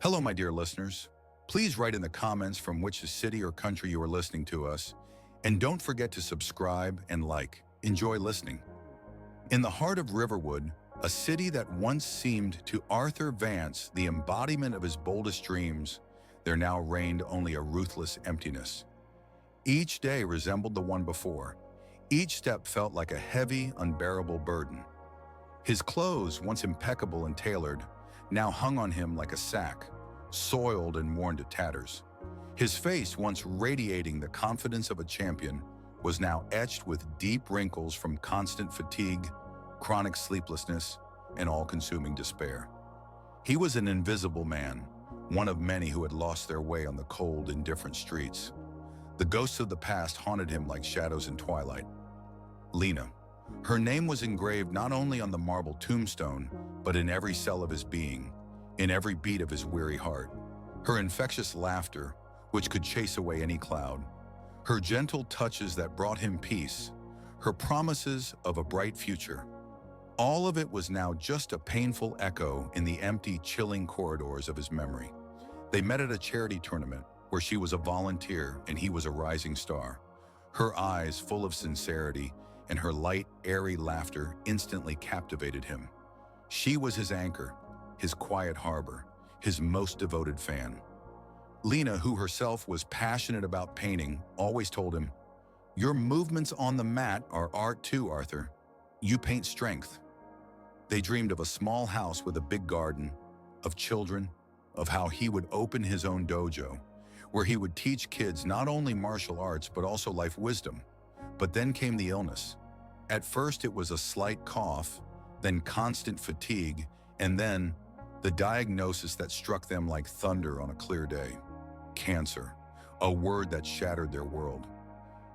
Hello, my dear listeners. Please write in the comments from which city or country you are listening to us, and don't forget to subscribe and like. Enjoy listening. In the heart of Riverwood, a city that once seemed to Arthur Vance the embodiment of his boldest dreams, there now reigned only a ruthless emptiness. Each day resembled the one before. Each step felt like a heavy, unbearable burden. His clothes, once impeccable and tailored, now hung on him like a sack, soiled and worn to tatters. His face, once radiating the confidence of a champion, was now etched with deep wrinkles from constant fatigue, chronic sleeplessness, and all-consuming despair. He was an invisible man, one of many who had lost their way on the cold, indifferent streets. The ghosts of the past haunted him like shadows in twilight. Lena. Her name was engraved not only on the marble tombstone, but in every cell of his being, in every beat of his weary heart. Her infectious laughter, which could chase away any cloud. Her gentle touches that brought him peace. Her promises of a bright future. All of it was now just a painful echo in the empty, chilling corridors of his memory. They met at a charity tournament where she was a volunteer and he was a rising star. Her eyes, full of sincerity, and her light, airy laughter instantly captivated him. She was his anchor, his quiet harbor, his most devoted fan. Lena, who herself was passionate about painting, always told him, "Your movements on the mat are art too, Arthur. You paint strength." They dreamed of a small house with a big garden, of children, of how he would open his own dojo, where he would teach kids not only martial arts but also life wisdom. But then came the illness. At first it was a slight cough, then constant fatigue, and then the diagnosis that struck them like thunder on a clear day. Cancer, a word that shattered their world.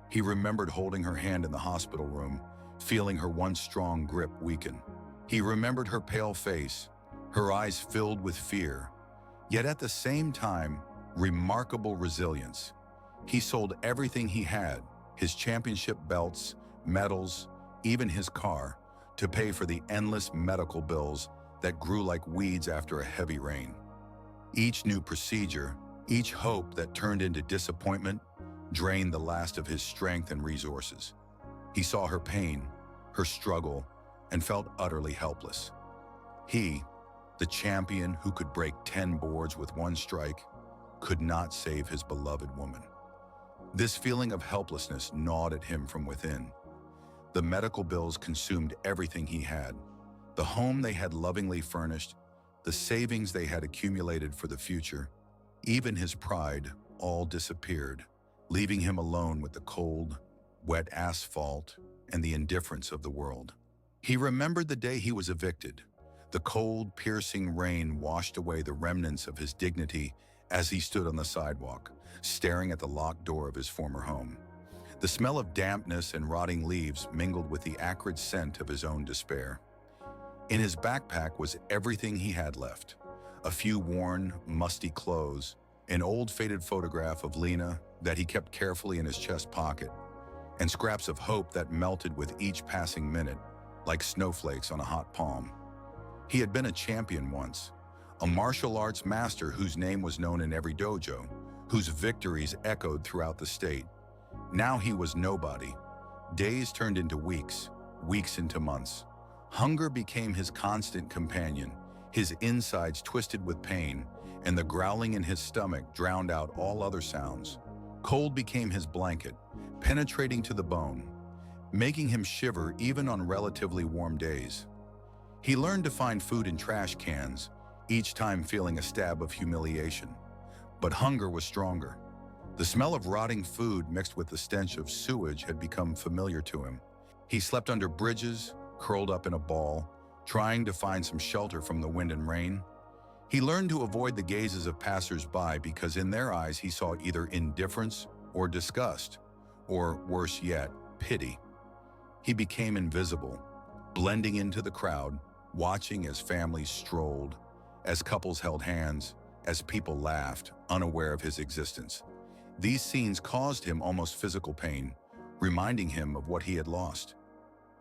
He remembered holding her hand in the hospital room, feeling her once strong grip weaken. He remembered her pale face, her eyes filled with fear, yet at the same time, remarkable resilience. He sold everything he had, his championship belts, medals, even his car, to pay for the endless medical bills that grew like weeds after a heavy rain. Each new procedure, each hope that turned into disappointment, drained the last of his strength and resources. He saw her pain, her struggle, and felt utterly helpless. He, the champion who could break 10 boards with one strike, could not save his beloved woman. This feeling of helplessness gnawed at him from within. The medical bills consumed everything he had. The home they had lovingly furnished, the savings they had accumulated for the future, even his pride, all disappeared, leaving him alone with the cold, wet asphalt and the indifference of the world. He remembered the day he was evicted. The cold, piercing rain washed away the remnants of his dignity as he stood on the sidewalk, staring at the locked door of his former home. The smell of dampness and rotting leaves mingled with the acrid scent of his own despair. In his backpack was everything he had left: a few worn, musty clothes, an old faded photograph of Lena that he kept carefully in his chest pocket, and scraps of hope that melted with each passing minute, like snowflakes on a hot palm. He had been a champion once, a martial arts master whose name was known in every dojo, whose victories echoed throughout the state. Now he was nobody. Days turned into weeks, weeks into months. Hunger became his constant companion, his insides twisted with pain, and the growling in his stomach drowned out all other sounds. Cold became his blanket, penetrating to the bone, making him shiver even on relatively warm days. He learned to find food in trash cans, each time feeling a stab of humiliation. But hunger was stronger. The smell of rotting food mixed with the stench of sewage had become familiar to him. He slept under bridges, curled up in a ball, trying to find some shelter from the wind and rain. He learned to avoid the gazes of passers-by because in their eyes he saw either indifference or disgust, or worse yet, pity. He became invisible, blending into the crowd, watching as families strolled, as couples held hands, as people laughed, unaware of his existence. These scenes caused him almost physical pain, reminding him of what he had lost.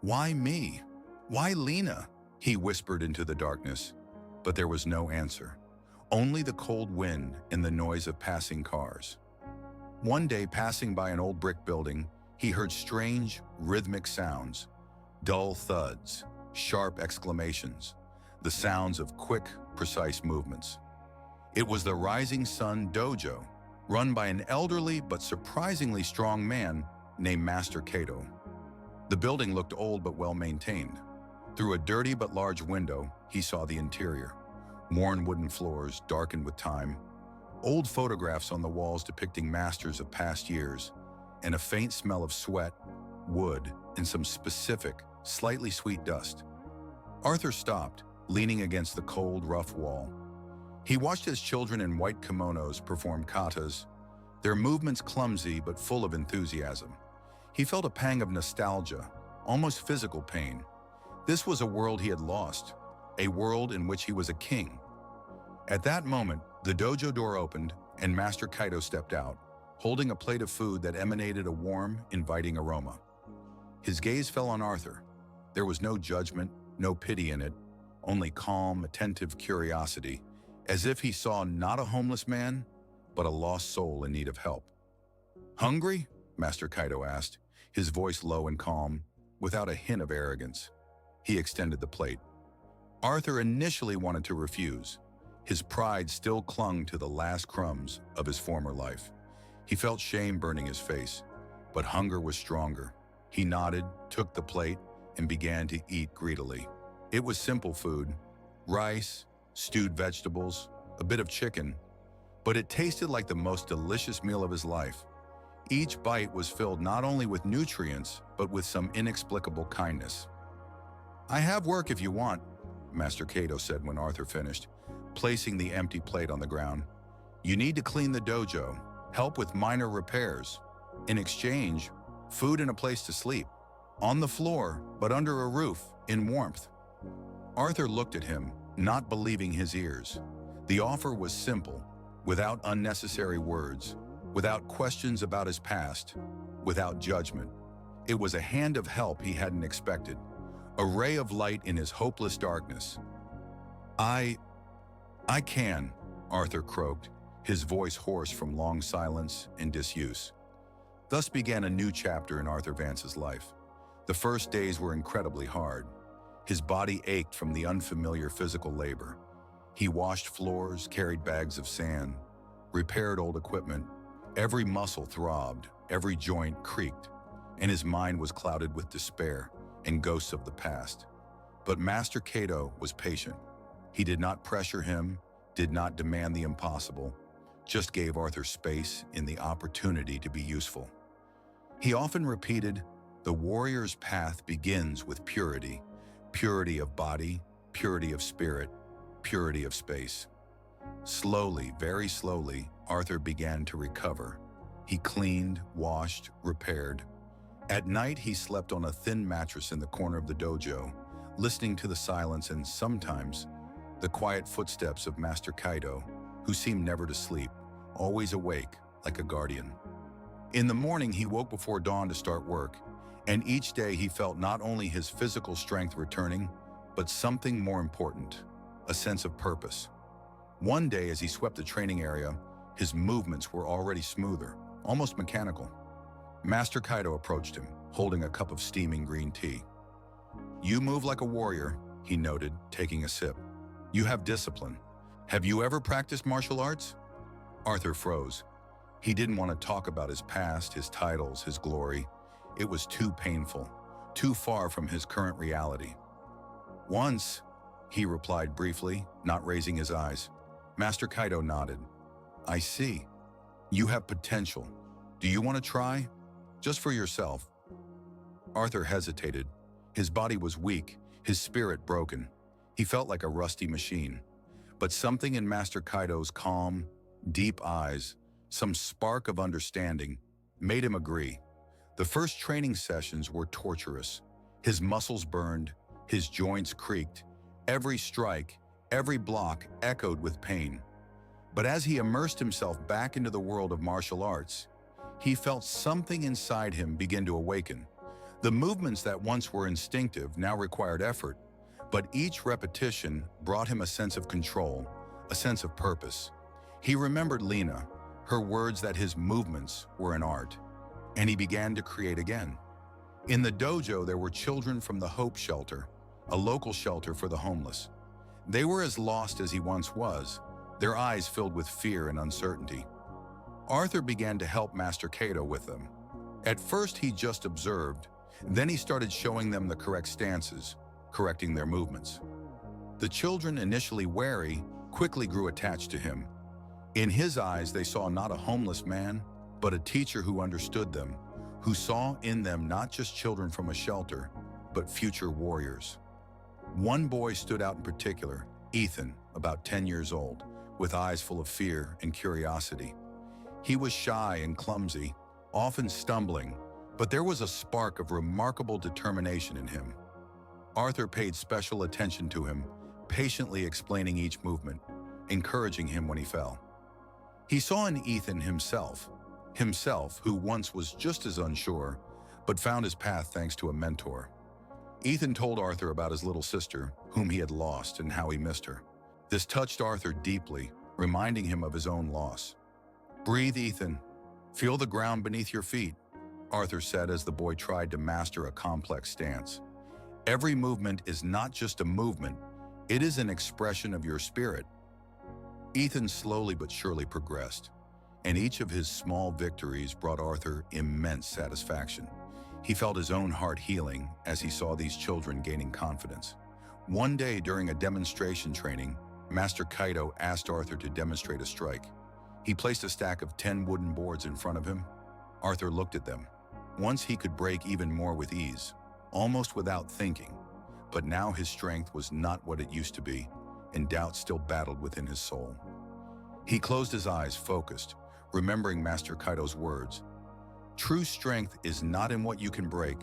"Why me? Why Lena?" he whispered into the darkness, but there was no answer. only the cold wind and the noise of passing cars. One day, passing by an old brick building, he heard strange, rhythmic sounds, dull thuds, sharp exclamations, the sounds of quick, precise movements. It was the Rising Sun Dojo, run by an elderly but surprisingly strong man named Master Kato. The building looked old but well-maintained. Through a dirty but large window, he saw the interior. Worn wooden floors, darkened with time, old photographs on the walls depicting masters of past years, and a faint smell of sweat, wood, and some specific, slightly sweet dust. Arthur stopped, leaning against the cold, rough wall. He watched as children in white kimonos perform katas, their movements clumsy but full of enthusiasm. He felt a pang of nostalgia, almost physical pain. This was a world he had lost, a world in which he was a king. At that moment, the dojo door opened and Master Kaito stepped out, holding a plate of food that emanated a warm, inviting aroma. His gaze fell on Arthur. There was no judgment, no pity in it, only calm, attentive curiosity, as if he saw not a homeless man, but a lost soul in need of help. "Hungry?" Master Kaito asked, his voice low and calm, without a hint of arrogance. He extended the plate. Arthur initially wanted to refuse. His pride still clung to the last crumbs of his former life. He felt shame burning his face, but hunger was stronger. He nodded, took the plate, and began to eat greedily. It was simple food: rice, stewed vegetables, a bit of chicken, but it tasted like the most delicious meal of his life. Each bite was filled not only with nutrients, but with some inexplicable kindness. "I have work if you want," Master Kato said when Arthur finished, placing the empty plate on the ground. "You need to clean the dojo, help with minor repairs. In exchange, food and a place to sleep. On the floor, but under a roof, in warmth." Arthur looked at him, not believing his ears. The offer was simple, without unnecessary words, without questions about his past, without judgment. It was a hand of help he hadn't expected, a ray of light in his hopeless darkness. I can," Arthur croaked, his voice hoarse from long silence and disuse. Thus began a new chapter in Arthur Vance's life. The first days were incredibly hard. His body ached from the unfamiliar physical labor. He washed floors, carried bags of sand, repaired old equipment. Every muscle throbbed, every joint creaked, and his mind was clouded with despair and ghosts of the past. But Master Kato was patient. He did not pressure him, did not demand the impossible, just gave Arthur space and the opportunity to be useful. He often repeated, "The warrior's path begins with purity, purity of body, purity of spirit, purity of space." Slowly, very slowly, Arthur began to recover. He cleaned, washed, repaired. At night, he slept on a thin mattress in the corner of the dojo, listening to the silence and sometimes the quiet footsteps of Master Kaito, who seemed never to sleep, always awake like a guardian. In the morning, he woke before dawn to start work, and each day he felt not only his physical strength returning, but something more important, a sense of purpose. One day, as he swept the training area, his movements were already smoother, almost mechanical. Master Kaito approached him, holding a cup of steaming green tea. "You move like a warrior," he noted, taking a sip. "You have discipline. Have you ever practiced martial arts?" Arthur froze. He didn't want to talk about his past, his titles, his glory. It was too painful, too far from his current reality. "Once," he replied briefly, not raising his eyes. Master Kaito nodded. "I see. You have potential. Do you want to try? Just for yourself." Arthur hesitated. His body was weak, his spirit broken. He felt like a rusty machine. But something in Master Kaito's calm, deep eyes, some spark of understanding, made him agree. The first training sessions were torturous. His muscles burned, his joints creaked. Every strike, every block echoed with pain. But as he immersed himself back into the world of martial arts, he felt something inside him begin to awaken. The movements that once were instinctive now required effort, but each repetition brought him a sense of control, a sense of purpose. He remembered Lena, her words that his movements were an art, and he began to create again. In the dojo, there were children from the Hope Shelter, a local shelter for the homeless. They were as lost as he once was, their eyes filled with fear and uncertainty. Arthur began to help Master Cato with them. At first, he just observed, then he started showing them the correct stances, correcting their movements. The children, initially wary, quickly grew attached to him. In his eyes, they saw not a homeless man, but a teacher who understood them, who saw in them not just children from a shelter, but future warriors. One boy stood out in particular, Ethan, about 10 years old, with eyes full of fear and curiosity. He was shy and clumsy, often stumbling, but there was a spark of remarkable determination in him. Arthur paid special attention to him, patiently explaining each movement, encouraging him when he fell. He saw in Ethan himself who once was just as unsure, but found his path thanks to a mentor. Ethan told Arthur about his little sister, whom he had lost, and how he missed her. This touched Arthur deeply, reminding him of his own loss. "Breathe, Ethan. Feel the ground beneath your feet," Arthur said as the boy tried to master a complex stance. "Every movement is not just a movement, it is an expression of your spirit." Ethan slowly but surely progressed, and each of his small victories brought Arthur immense satisfaction. He felt his own heart healing as he saw these children gaining confidence. One day during a demonstration training, Master Cato asked Arthur to demonstrate a strike. He placed a stack of 10 wooden boards in front of him. Arthur looked at them. Once he could break even more with ease, almost without thinking, but now his strength was not what it used to be, and doubt still battled within his soul. He closed his eyes, focused, remembering Master Cato's words. "True strength is not in what you can break,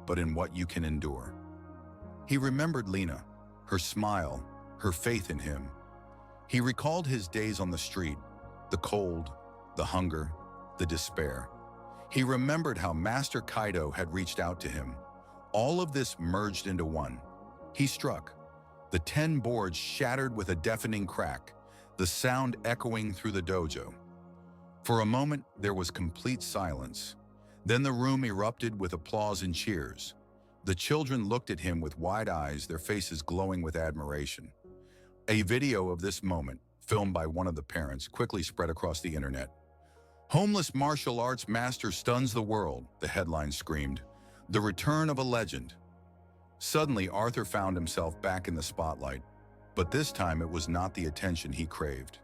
but in what you can endure." He remembered Lena, her smile, her faith in him. He recalled his days on the street, the cold, the hunger, the despair. He remembered how Master Cato had reached out to him. All of this merged into one. He struck. The 10 boards shattered with a deafening crack, the sound echoing through the dojo. For a moment, there was complete silence. Then the room erupted with applause and cheers. The children looked at him with wide eyes, their faces glowing with admiration. A video of this moment, filmed by one of the parents, quickly spread across the internet. "Homeless martial arts master stuns the world," the headline screamed. "The return of a legend." Suddenly, Arthur found himself back in the spotlight, but this time it was not the attention he craved.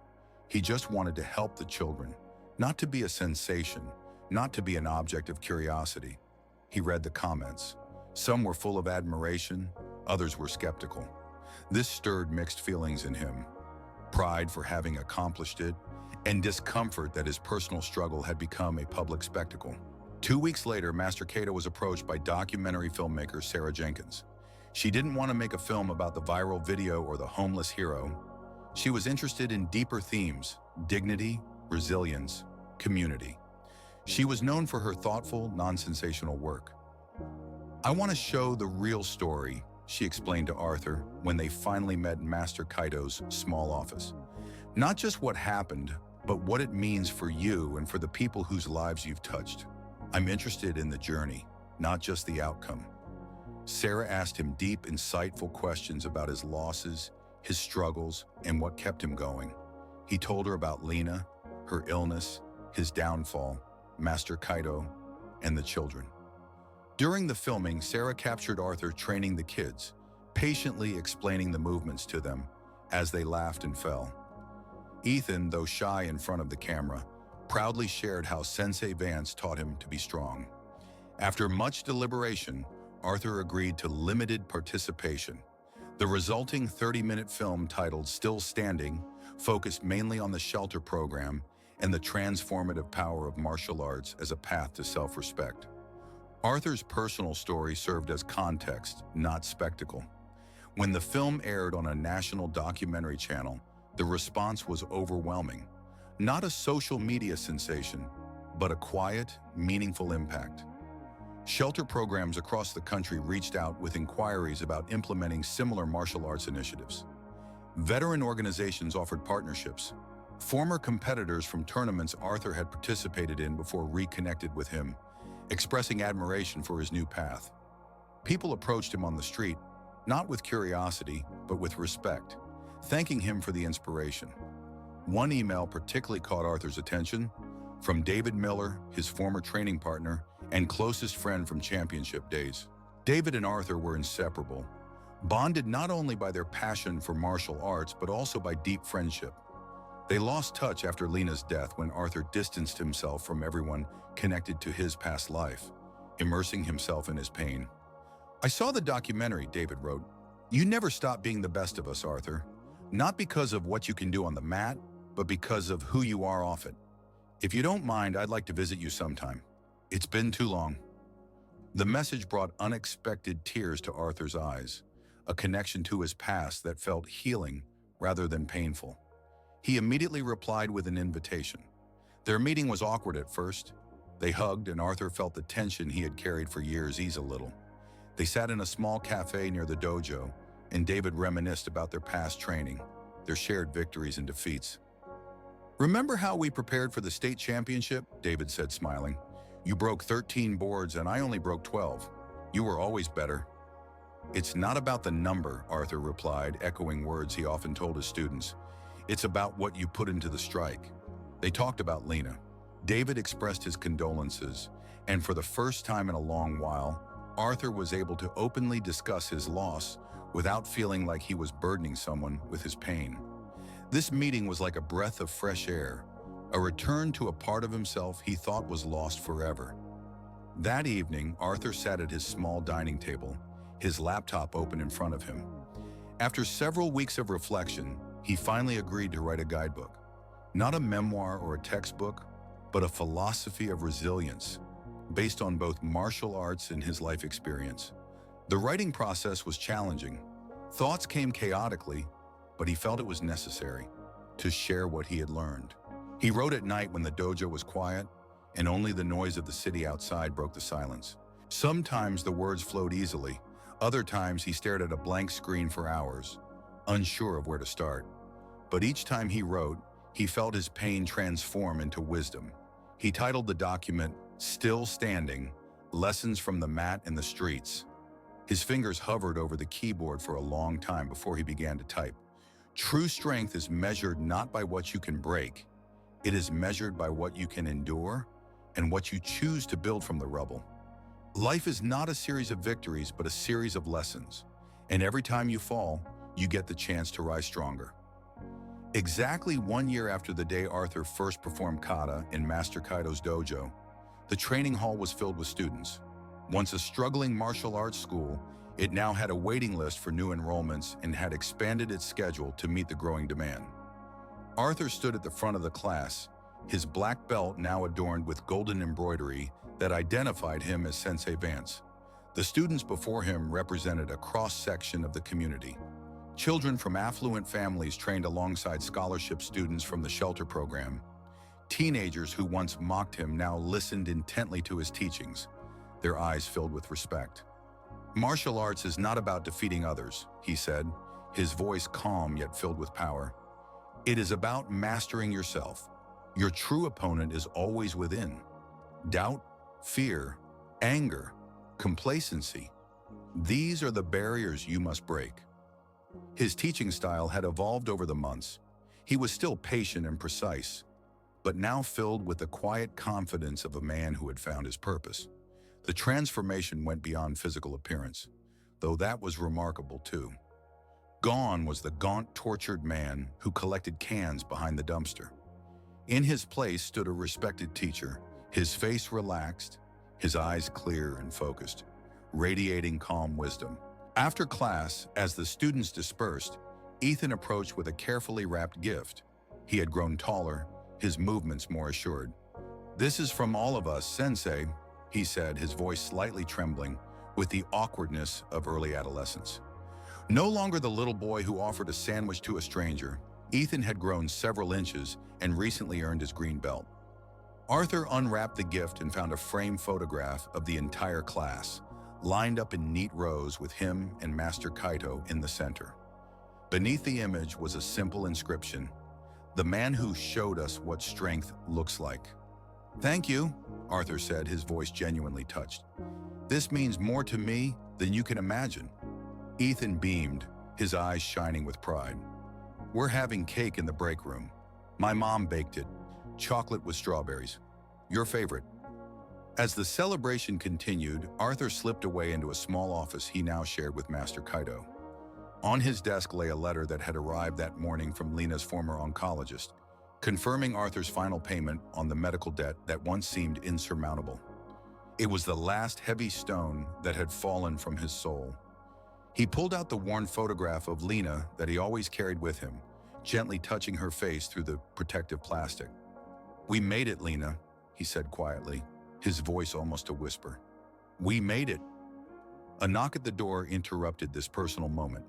He just wanted to help the children, not to be a sensation, not to be an object of curiosity. He read the comments. Some were full of admiration, others were skeptical. This stirred mixed feelings in him. Pride for having accomplished it, and discomfort that his personal struggle had become a public spectacle. 2 weeks later, Master Cato was approached by documentary filmmaker Sarah Jenkins. She didn't want to make a film about the viral video or the homeless hero. She was interested in deeper themes: dignity, resilience, community. She was known for her thoughtful, non-sensational work. "I want to show the real story," she explained to Arthur when they finally met in Master Cato's small office. "Not just what happened, but what it means for you and for the people whose lives you've touched. I'm interested in the journey, not just the outcome." Sarah asked him deep, insightful questions about his losses, his struggles, and what kept him going. He told her about Lena, her illness, his downfall, Master Cato, and the children. During the filming, Sarah captured Arthur training the kids, patiently explaining the movements to them as they laughed and fell. Ethan, though shy in front of the camera, proudly shared how Sensei Vance taught him to be strong. After much deliberation, Arthur agreed to limited participation. The resulting 30-minute film titled Still Standing focused mainly on the shelter program and the transformative power of martial arts as a path to self-respect. Arthur's personal story served as context, not spectacle. When the film aired on a national documentary channel, the response was overwhelming. Not a social media sensation, but a quiet, meaningful impact. Shelter programs across the country reached out with inquiries about implementing similar martial arts initiatives. Veteran organizations offered partnerships. Former competitors from tournaments Arthur had participated in before reconnected with him, expressing admiration for his new path. People approached him on the street, not with curiosity, but with respect, thanking him for the inspiration. One email particularly caught Arthur's attention, from David Miller, his former training partner and closest friend from championship days. David and Arthur were inseparable, bonded not only by their passion for martial arts but also by deep friendship. They lost touch after Lena's death when Arthur distanced himself from everyone connected to his past life, immersing himself in his pain. "I saw the documentary," David wrote. "You never stop being the best of us, Arthur. Not because of what you can do on the mat, but because of who you are off it. If you don't mind, I'd like to visit you sometime. It's been too long." The message brought unexpected tears to Arthur's eyes, a connection to his past that felt healing rather than painful. He immediately replied with an invitation. Their meeting was awkward at first. They hugged, and Arthur felt the tension he had carried for years ease a little. They sat in a small cafe near the dojo, and David reminisced about their past training, their shared victories and defeats. "Remember how we prepared for the state championship?" David said, smiling. "You broke 13 boards and I only broke 12. You were always better." "It's not about the number," Arthur replied, echoing words he often told his students. "It's about what you put into the strike." They talked about Lena. David expressed his condolences, and for the first time in a long while, Arthur was able to openly discuss his loss without feeling like he was burdening someone with his pain. This meeting was like a breath of fresh air, a return to a part of himself he thought was lost forever. That evening, Arthur sat at his small dining table, his laptop open in front of him. After several weeks of reflection, he finally agreed to write a guidebook. Not a memoir or a textbook, but a philosophy of resilience, based on both martial arts and his life experience. The writing process was challenging. Thoughts came chaotically, but he felt it was necessary to share what he had learned. He wrote at night when the dojo was quiet, and only the noise of the city outside broke the silence. Sometimes the words flowed easily. Other times he stared at a blank screen for hours, unsure of where to start. But each time he wrote, he felt his pain transform into wisdom. He titled the document, "Still Standing: Lessons from the Mat and the Streets." His fingers hovered over the keyboard for a long time before he began to type. True strength is measured not by what you can break. It is measured by what you can endure and what you choose to build from the rubble. Life is not a series of victories, but a series of lessons. And every time you fall, you get the chance to rise stronger. Exactly 1 year after the day Arthur first performed kata in Master Kaito's dojo, the training hall was filled with students. Once a struggling martial arts school, it now had a waiting list for new enrollments and had expanded its schedule to meet the growing demand. Arthur stood at the front of the class, his black belt now adorned with golden embroidery that identified him as Sensei Vance. The students before him represented a cross-section of the community. Children from affluent families trained alongside scholarship students from the shelter program. Teenagers who once mocked him now listened intently to his teachings, their eyes filled with respect. "Martial arts is not about defeating others," he said, his voice calm yet filled with power. "It is about mastering yourself. Your true opponent is always within. Doubt, fear, anger, complacency. These are the barriers you must break." His teaching style had evolved over the months. He was still patient and precise, but now filled with the quiet confidence of a man who had found his purpose. The transformation went beyond physical appearance, though that was remarkable too. Gone was the gaunt, tortured man who collected cans behind the dumpster. In his place stood a respected teacher, his face relaxed, his eyes clear and focused, radiating calm wisdom. After class, as the students dispersed, Ethan approached with a carefully wrapped gift. He had grown taller, his movements more assured. "This is from all of us, Sensei," he said, his voice slightly trembling with the awkwardness of early adolescence. No longer the little boy who offered a sandwich to a stranger, Ethan had grown several inches and recently earned his green belt. Arthur unwrapped the gift and found a framed photograph of the entire class, lined up in neat rows with him and Master Kaito in the center. Beneath the image was a simple inscription: "The man who showed us what strength looks like." "Thank you," Arthur said, his voice genuinely touched. "This means more to me than you can imagine." Ethan beamed, his eyes shining with pride. "We're having cake in the break room. My mom baked it. Chocolate with strawberries. Your favorite." As the celebration continued, Arthur slipped away into a small office he now shared with Master Kaido. On his desk lay a letter that had arrived that morning from Lena's former oncologist, confirming Arthur's final payment on the medical debt that once seemed insurmountable. It was the last heavy stone that had fallen from his soul. He pulled out the worn photograph of Lena that he always carried with him, gently touching her face through the protective plastic. "We made it, Lena," he said quietly, his voice almost a whisper. "We made it." A knock at the door interrupted this personal moment.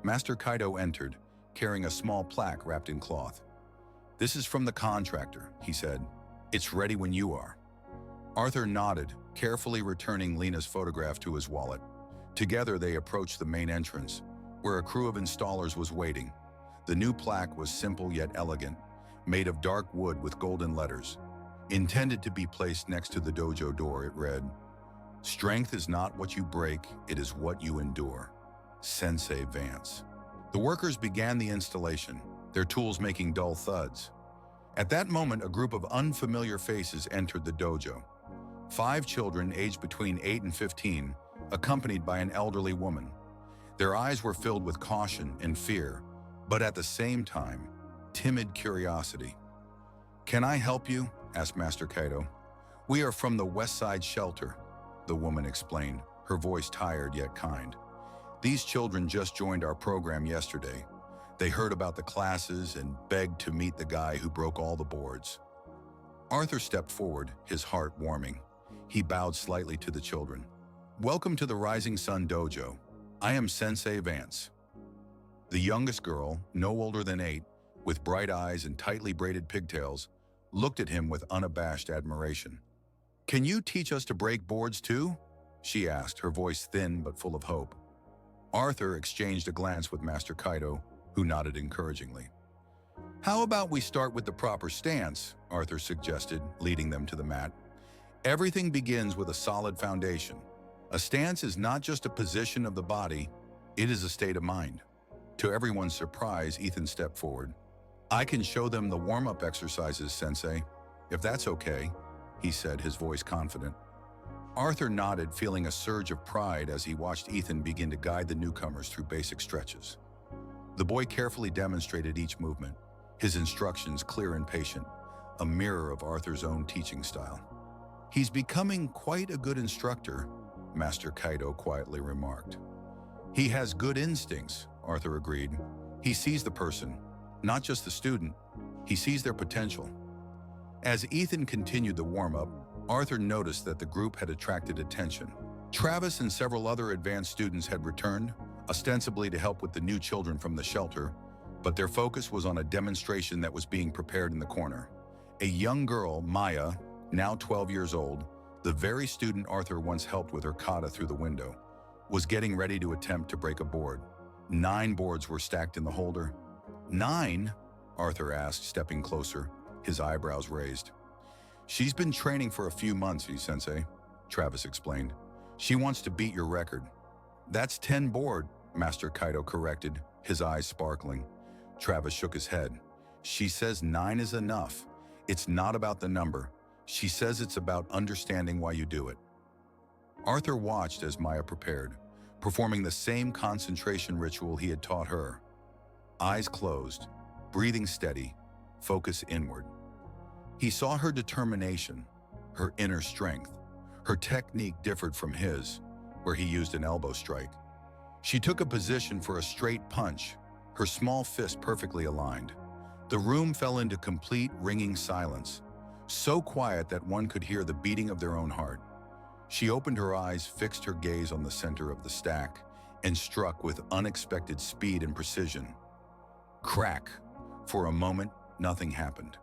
Master Kaido entered, carrying a small plaque wrapped in cloth. "This is from the contractor," he said. "It's ready when you are." Arthur nodded, carefully returning Lena's photograph to his wallet. Together they approached the main entrance, where a crew of installers was waiting. The new plaque was simple yet elegant, made of dark wood with golden letters. Intended to be placed next to the dojo door, it read, "Strength is not what you break, it is what you endure. Sensei Vance." The workers began the installation, their tools making dull thuds. At that moment, a group of unfamiliar faces entered the dojo. 5 children aged between 8 and 15, accompanied by an elderly woman. Their eyes were filled with caution and fear, but at the same time, timid curiosity. "Can I help you?" asked Master Kaido. "We are from the West Side Shelter," the woman explained, her voice tired yet kind. "These children just joined our program yesterday. They heard about the classes and begged to meet the guy who broke all the boards." Arthur stepped forward, his heart warming. He bowed slightly to the children. "Welcome to the Rising Sun Dojo. I am Sensei Vance." The youngest girl, no older than 8, with bright eyes and tightly braided pigtails, looked at him with unabashed admiration. "Can you teach us to break boards too?" she asked, her voice thin but full of hope. Arthur exchanged a glance with Master Kaido, who nodded encouragingly. "How about we start with the proper stance?" Arthur suggested, leading them to the mat. "Everything begins with a solid foundation. A stance is not just a position of the body, it is a state of mind." To everyone's surprise, Ethan stepped forward. "I can show them the warm-up exercises, Sensei, if that's okay," he said, his voice confident. Arthur nodded, feeling a surge of pride as he watched Ethan begin to guide the newcomers through basic stretches. The boy carefully demonstrated each movement, his instructions clear and patient, a mirror of Arthur's own teaching style. "He's becoming quite a good instructor," Master Kaido quietly remarked. "He has good instincts," Arthur agreed. "He sees the person, not just the student. He sees their potential." As Ethan continued the warm-up, Arthur noticed that the group had attracted attention. Travis and several other advanced students had returned, ostensibly to help with the new children from the shelter, but their focus was on a demonstration that was being prepared in the corner. A young girl, Maya, now 12 years old, the very student Arthur once helped with her kata through the window, was getting ready to attempt to break a board. 9 boards were stacked in the holder. "9?" Arthur asked, stepping closer, his eyebrows raised. "She's been training for a few months, Sensei," Travis explained. "She wants to beat your record." "That's 10 board," Master Kaido corrected, his eyes sparkling. Travis shook his head. "She says 9 is enough. It's not about the number. She says it's about understanding why you do it." Arthur watched as Maya prepared, performing the same concentration ritual he had taught her. Eyes closed, breathing steady, focus inward. He saw her determination, her inner strength. Her technique differed from his, where he used an elbow strike. She took a position for a straight punch, her small fist perfectly aligned. The room fell into complete ringing silence, so quiet that one could hear the beating of their own heart. She opened her eyes, fixed her gaze on the center of the stack, and struck with unexpected speed and precision. Crack! For a moment, nothing happened.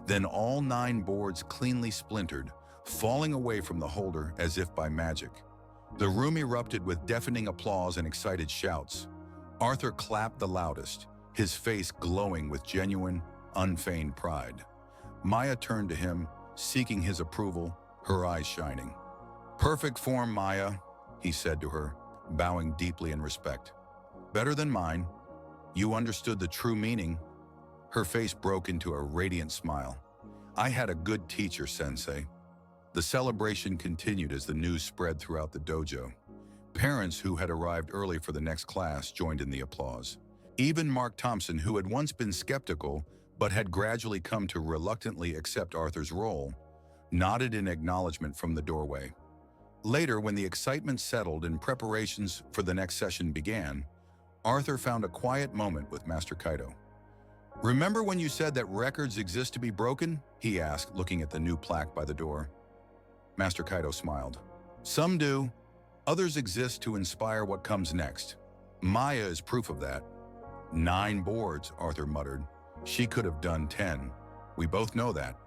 Then all 9 boards cleanly splintered, falling away from the holder as if by magic. The room erupted with deafening applause and excited shouts. Arthur clapped the loudest, his face glowing with genuine, unfeigned pride. Maya turned to him, seeking his approval, her eyes shining. "Perfect form, Maya," he said to her, bowing deeply in respect. "Better than mine. You understood the true meaning." Her face broke into a radiant smile. "I had a good teacher, Sensei." The celebration continued as the news spread throughout the dojo. Parents who had arrived early for the next class joined in the applause. Even Mark Thompson, who had once been skeptical but had gradually come to reluctantly accept Arthur's role, nodded in acknowledgement from the doorway. Later, when the excitement settled and preparations for the next session began, Arthur found a quiet moment with Master Kaido. "Remember when you said that records exist to be broken?" he asked, looking at the new plaque by the door. Master Kaido smiled. "Some do. Others exist to inspire what comes next. Maya is proof of that." "9 boards," Arthur muttered. "She could have done 10. We both know that."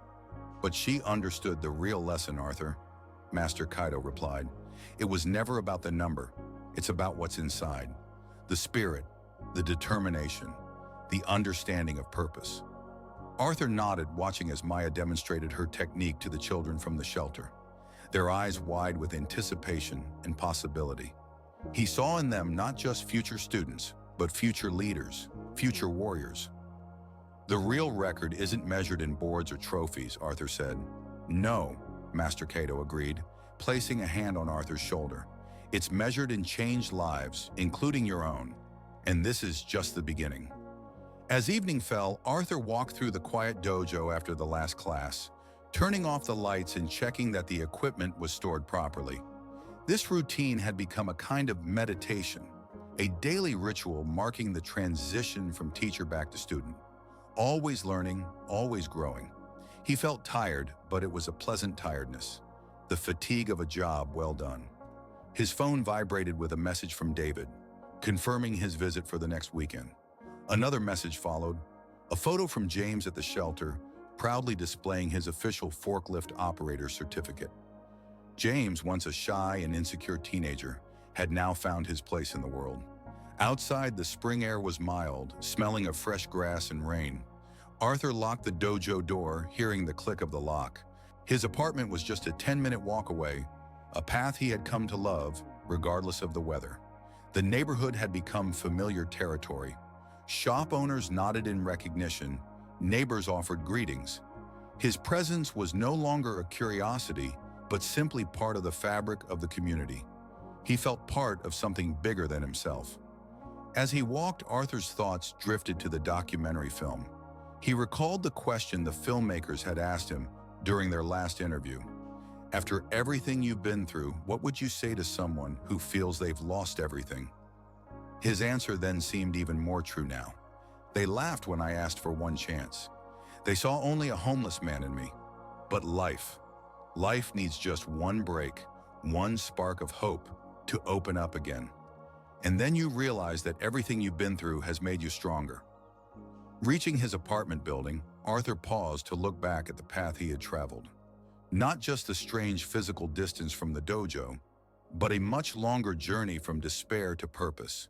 "But she understood the real lesson, Arthur," Master Kaido replied. "It was never about the number. It's about what's inside. The spirit, the determination, the understanding of purpose." Arthur nodded, watching as Maya demonstrated her technique to the children from the shelter, their eyes wide with anticipation and possibility. He saw in them not just future students, but future leaders, future warriors. "The real record isn't measured in boards or trophies," Arthur said. "No," Master Kaido agreed, placing a hand on Arthur's shoulder. "It's measured in changed lives, including your own. And this is just the beginning." As evening fell, Arthur walked through the quiet dojo after the last class, turning off the lights and checking that the equipment was stored properly. This routine had become a kind of meditation, a daily ritual marking the transition from teacher back to student. Always learning, always growing. He felt tired, but it was a pleasant tiredness, the fatigue of a job well done. His phone vibrated with a message from David, confirming his visit for the next weekend. Another message followed, a photo from James at the shelter, proudly displaying his official forklift operator certificate. James, once a shy and insecure teenager, had now found his place in the world. Outside, the spring air was mild, smelling of fresh grass and rain. Arthur locked the dojo door, hearing the click of the lock. His apartment was just a 10-minute walk away, a path he had come to love, regardless of the weather. The neighborhood had become familiar territory. Shop owners nodded in recognition, neighbors offered greetings. His presence was no longer a curiosity, but simply part of the fabric of the community. He felt part of something bigger than himself. As he walked, Arthur's thoughts drifted to the documentary film. He recalled the question the filmmakers had asked him during their last interview. "After everything you've been through, what would you say to someone who feels they've lost everything?" His answer then seemed even more true now. "They laughed when I asked for one chance. They saw only a homeless man in me. But life needs just one break, one spark of hope to open up again. And then you realize that everything you've been through has made you stronger." Reaching his apartment building, Arthur paused to look back at the path he had traveled. Not just the strange physical distance from the dojo, but a much longer journey from despair to purpose,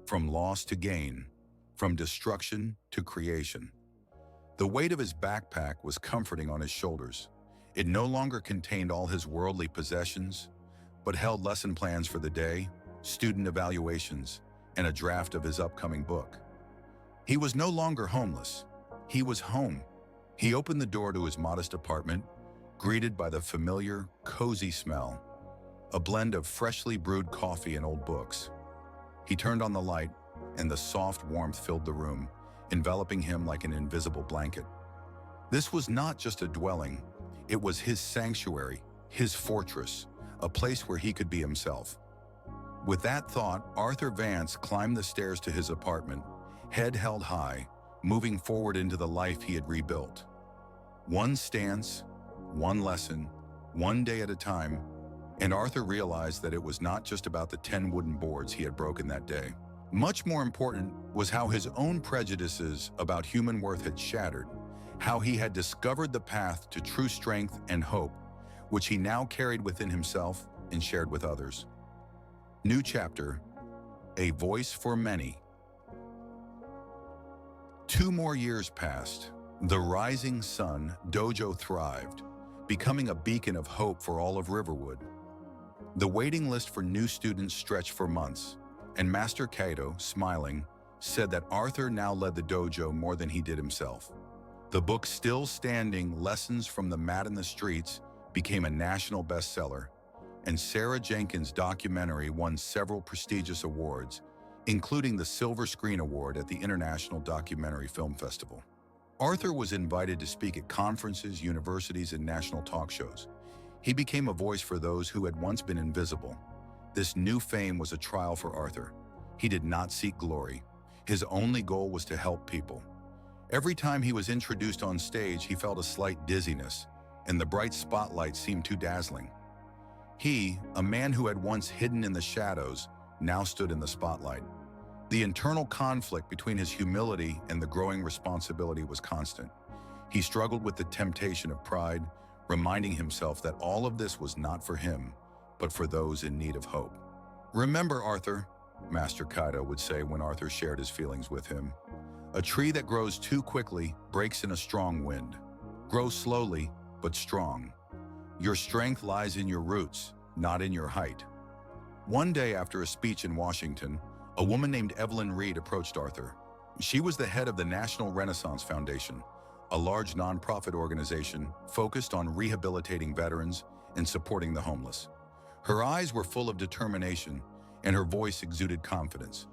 from loss to gain, from destruction to creation. The weight of his backpack was comforting on his shoulders. It no longer contained all his worldly possessions, but held lesson plans for the day, student evaluations, and a draft of his upcoming book. He was no longer homeless. He was home. He opened the door to his modest apartment, greeted by the familiar, cozy smell, a blend of freshly brewed coffee and old books. He turned on the light, and the soft warmth filled the room, enveloping him like an invisible blanket. This was not just a dwelling. It was his sanctuary, his fortress, a place where he could be himself. With that thought, Arthur Vance climbed the stairs to his apartment, head held high, moving forward into the life he had rebuilt. One stance, one lesson, one day at a time, and Arthur realized that it was not just about the 10 wooden boards he had broken that day. Much more important was how his own prejudices about human worth had shattered, how he had discovered the path to true strength and hope, which he now carried within himself and shared with others. New chapter, A Voice for Many, 2 more years passed. The rising sun dojo thrived, becoming a beacon of hope for all of Riverwood. The waiting list for new students stretched for months, and Master Kato, smiling, said that Arthur now led the dojo more than he did himself. The book Still Standing: Lessons from the Mat in the Streets became a national bestseller, and Sarah Jenkins' documentary won several prestigious awards, including the Silver Screen Award at the International Documentary Film Festival. Arthur was invited to speak at conferences, universities, and national talk shows. He became a voice for those who had once been invisible. This new fame was a trial for Arthur. He did not seek glory. His only goal was to help people. Every time he was introduced on stage, he felt a slight dizziness, and the bright spotlight seemed too dazzling. He, a man who had once hidden in the shadows, now stood in the spotlight. The internal conflict between his humility and the growing responsibility was constant. He struggled with the temptation of pride, reminding himself that all of this was not for him, but for those in need of hope. "Remember, Arthur," Master Kato would say when Arthur shared his feelings with him, "a tree that grows too quickly breaks in a strong wind. Grow slowly, but strong. Your strength lies in your roots, not in your height." One day after a speech in Washington, a woman named Evelyn Reed approached Arthur. She was the head of the National Renaissance Foundation, a large nonprofit organization focused on rehabilitating veterans and supporting the homeless. Her eyes were full of determination, and her voice exuded confidence.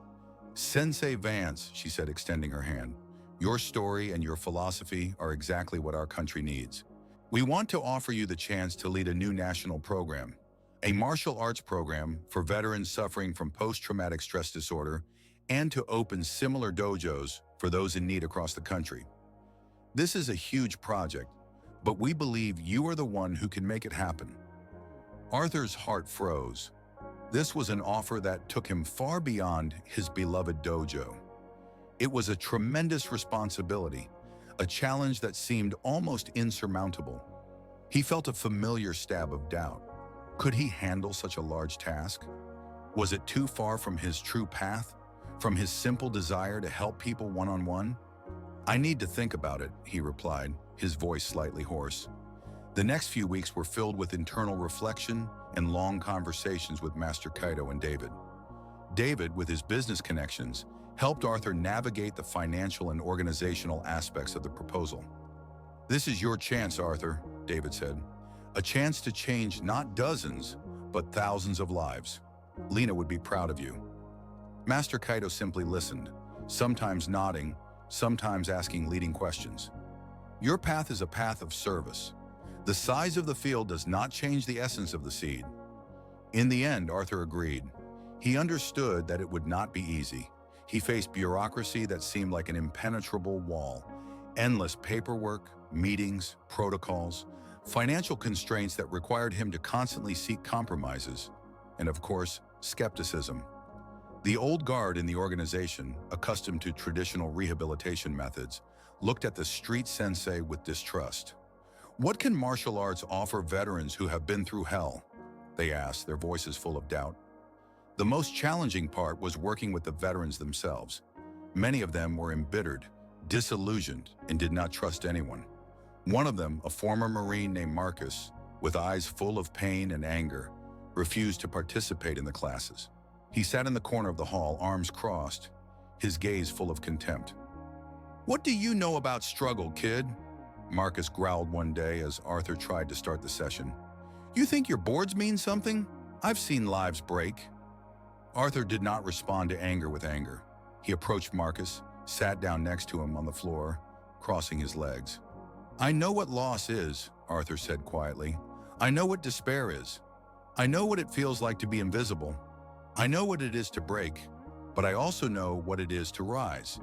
"Sensei Vance," she said, extending her hand, "your story and your philosophy are exactly what our country needs. We want to offer you the chance to lead a new national program, a martial arts program for veterans suffering from post-traumatic stress disorder, and to open similar dojos for those in need across the country. This is a huge project, but we believe you are the one who can make it happen." Arthur's heart froze. This was an offer that took him far beyond his beloved dojo. It was a tremendous responsibility, a challenge that seemed almost insurmountable. He felt a familiar stab of doubt. Could he handle such a large task? Was it too far from his true path, from his simple desire to help people one-on-one? "I need to think about it," he replied, his voice slightly hoarse. The next few weeks were filled with internal reflection and long conversations with Master Kato and David. David, with his business connections, helped Arthur navigate the financial and organizational aspects of the proposal. "This is your chance, Arthur," David said. "A chance to change not dozens, but thousands of lives. Lena would be proud of you." Master Kato simply listened, sometimes nodding, sometimes asking leading questions. "Your path is a path of service. The size of the field does not change the essence of the seed." In the end, Arthur agreed. He understood that it would not be easy. He faced bureaucracy that seemed like an impenetrable wall, endless paperwork, meetings, protocols, financial constraints that required him to constantly seek compromises, and of course, skepticism. The old guard in the organization, accustomed to traditional rehabilitation methods, looked at the street sensei with distrust. "What can martial arts offer veterans who have been through hell?" they asked, their voices full of doubt. The most challenging part was working with the veterans themselves. Many of them were embittered, disillusioned, and did not trust anyone. One of them, a former Marine named Marcus, with eyes full of pain and anger, refused to participate in the classes. He sat in the corner of the hall, arms crossed, his gaze full of contempt. "What do you know about struggle, kid?" Marcus growled one day as Arthur tried to start the session. "You think your boards mean something? I've seen lives break." Arthur did not respond to anger with anger. He approached Marcus, sat down next to him on the floor, crossing his legs. "I know what loss is," Arthur said quietly. "I know what despair is. I know what it feels like to be invisible. I know what it is to break, but I also know what it is to rise.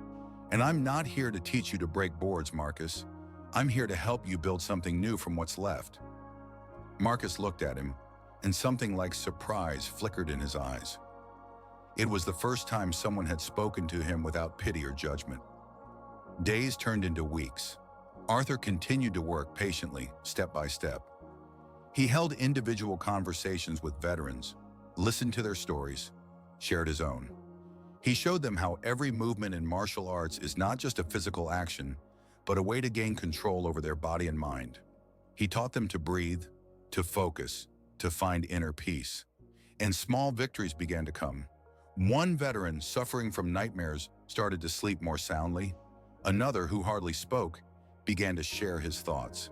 And I'm not here to teach you to break boards, Marcus. I'm here to help you build something new from what's left." Marcus looked at him, and something like surprise flickered in his eyes. It was the first time someone had spoken to him without pity or judgment. Days turned into weeks. Arthur continued to work patiently, step by step. He held individual conversations with veterans, listened to their stories, shared his own. He showed them how every movement in martial arts is not just a physical action, but a way to gain control over their body and mind. He taught them to breathe, to focus, to find inner peace. And small victories began to come. One veteran suffering from nightmares started to sleep more soundly. Another, who hardly spoke, began to share his thoughts.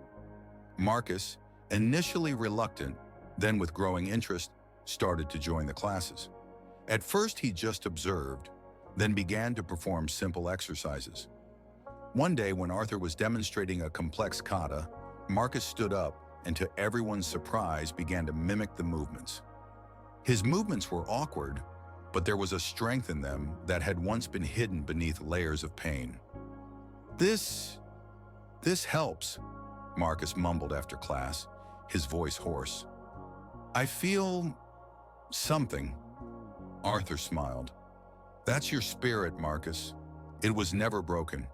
Marcus, initially reluctant, then with growing interest, started to join the classes. At first he just observed, then began to perform simple exercises. One day when Arthur was demonstrating a complex kata, Marcus stood up and to everyone's surprise began to mimic the movements. His movements were awkward, but there was a strength in them that had once been hidden beneath layers of pain. This helps, Marcus mumbled after class, his voice hoarse. I feel something. Arthur smiled. That's your spirit, Marcus. It was never broken.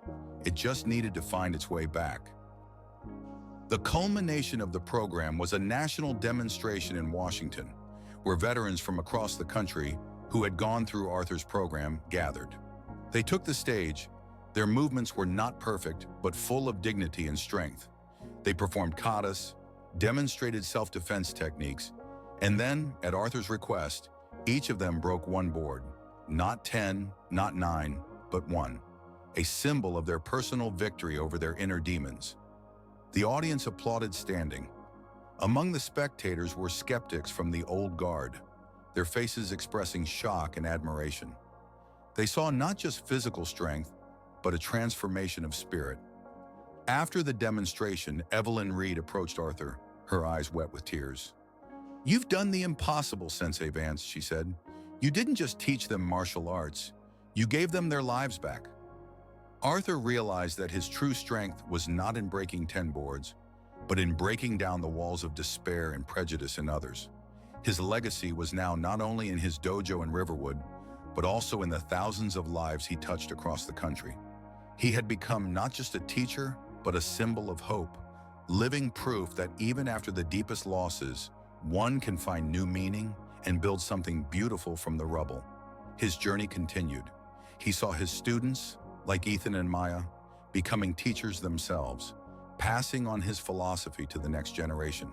It just needed to find its way back. The culmination of the program was a national demonstration in Washington, where veterans from across the country who had gone through Arthur's program gathered. They took the stage. Their movements were not perfect, but full of dignity and strength. They performed katas, demonstrated self-defense techniques, and then, at Arthur's request, each of them broke one board. Not 10, not 9, but 1. A symbol of their personal victory over their inner demons. The audience applauded standing. Among the spectators were skeptics from the old guard, their faces expressing shock and admiration. They saw not just physical strength, but a transformation of spirit. After the demonstration, Evelyn Reed approached Arthur, her eyes wet with tears. You've done the impossible, Sensei Vance, she said. You didn't just teach them martial arts, you gave them their lives back. Arthur realized that his true strength was not in breaking 10 boards, but in breaking down the walls of despair and prejudice in others. His legacy was now not only in his dojo in Riverwood, but also in the thousands of lives he touched across the country. He had become not just a teacher, but a symbol of hope, living proof that even after the deepest losses, one can find new meaning and build something beautiful from the rubble. His journey continued. He saw his students, like Ethan and Maya, becoming teachers themselves, passing on his philosophy to the next generation.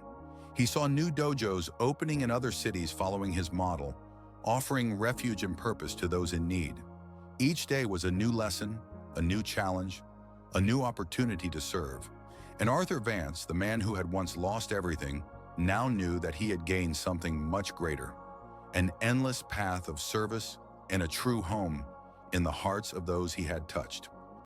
He saw new dojos opening in other cities following his model, offering refuge and purpose to those in need. Each day was a new lesson, a new challenge, a new opportunity to serve. And Arthur Vance, the man who had once lost everything, now knew that he had gained something much greater, an endless path of service and a true home in the hearts of those he had touched.